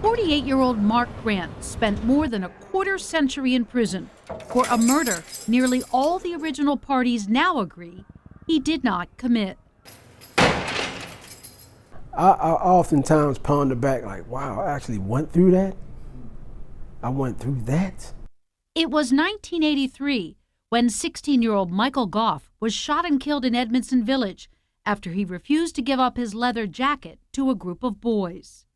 48-year-old Mark Grant spent more than a quarter century in prison for a murder nearly all the original parties now agree he did not commit. I oftentimes ponder back like, wow, I actually went through that? I went through that? It was 1983 when 16-year-old Michael Goff was shot and killed in Edmondson Village after he refused to give up his leather jacket to a group of boys.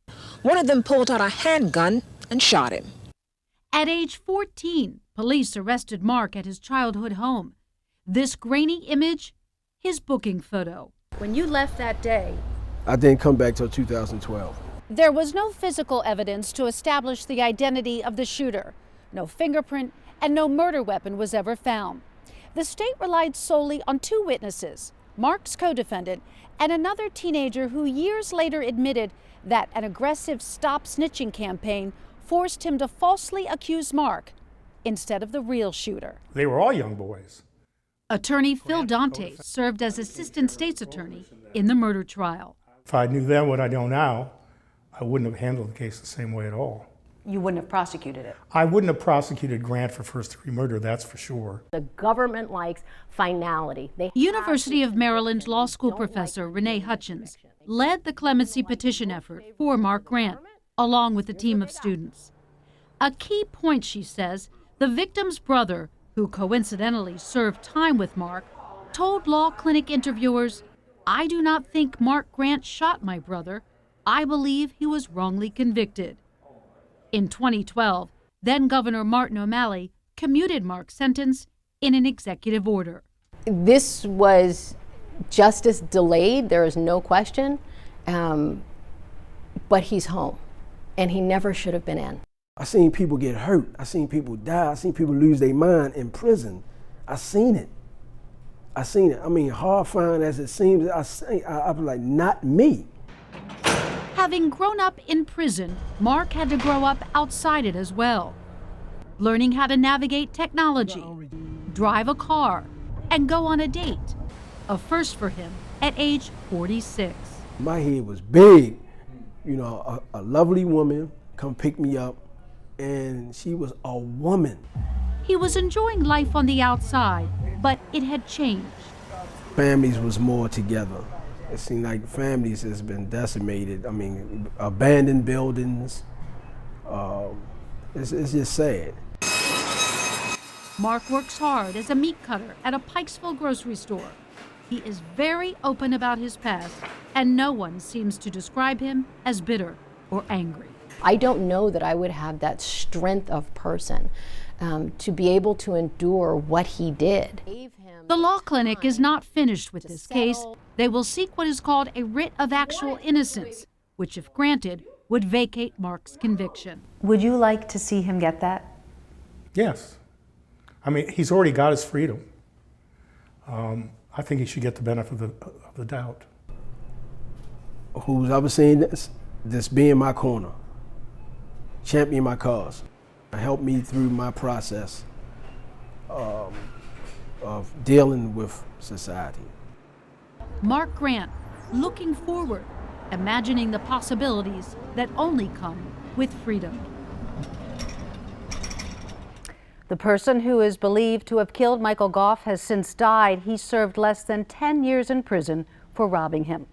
One of them pulled out a handgun and shot him. At age 14, police arrested Mark at his childhood home. This grainy image, his booking photo. When you left that day, I didn't come back till 2012. there was no physical evidence to establish the identity of the shooter. No fingerprint and no murder weapon was ever found. The state relied solely on two witnesses, Mark's co-defendant and another teenager who years later admitted that an aggressive Stop Snitching campaign forced him to falsely accuse Mark instead of the real shooter. They were all young boys. Attorney Phil Dante served as assistant state's attorney in the murder trial. If I knew then what I know now, I wouldn't have handled the case the same way at all. You wouldn't have prosecuted it. I wouldn't have prosecuted Grant for first-degree murder, that's for sure. The government likes finality. University of Maryland Law School professor Renee Hutchins led the clemency petition effort for Mark Grant, along with a team of students. A key point, she says, the victim's brother, who coincidentally served time with Mark, told law clinic interviewers, "I do not think Mark Grant shot my brother. I believe he was wrongly convicted." In 2012, then Governor Martin O'Malley commuted Mark's sentence in an executive order. This was justice delayed, there is no question, but he's home, and he never should have been in. I seen people get hurt. I seen people die. I seen people lose their mind in prison. I seen it. I seen it. I mean, horrifying as it seems, I was like, not me. Having grown up in prison, Mark had to grow up outside it as well. Learning how to navigate technology, drive a car, and go on a date. A first for him at age 46. My head was big. You know, a lovely woman come pick me up, and she was a woman. He was enjoying life on the outside, but it had changed. Families was more together. It seemed like families has been decimated. I mean, abandoned buildings. It's just sad. Mark works hard as a meat cutter at a Pikesville grocery store. He is very open about his past, and no one seems to describe him as bitter or angry. I don't know that I would have that strength of person to be able to endure what he did. The law clinic is not finished with this case. They will seek what is called a writ of actual innocence, which, if granted, would vacate Mark's conviction. Would you like to see him get that? Yes. I mean, he's already got his freedom. I think he should get the benefit of the doubt. Who's ever seen this be in my corner, champion my cause, help me through my process of dealing with society. Mark Grant, looking forward, imagining the possibilities that only come with freedom. The person who is believed to have killed Michael Goff has since died. He served less than 10 years in prison for robbing him.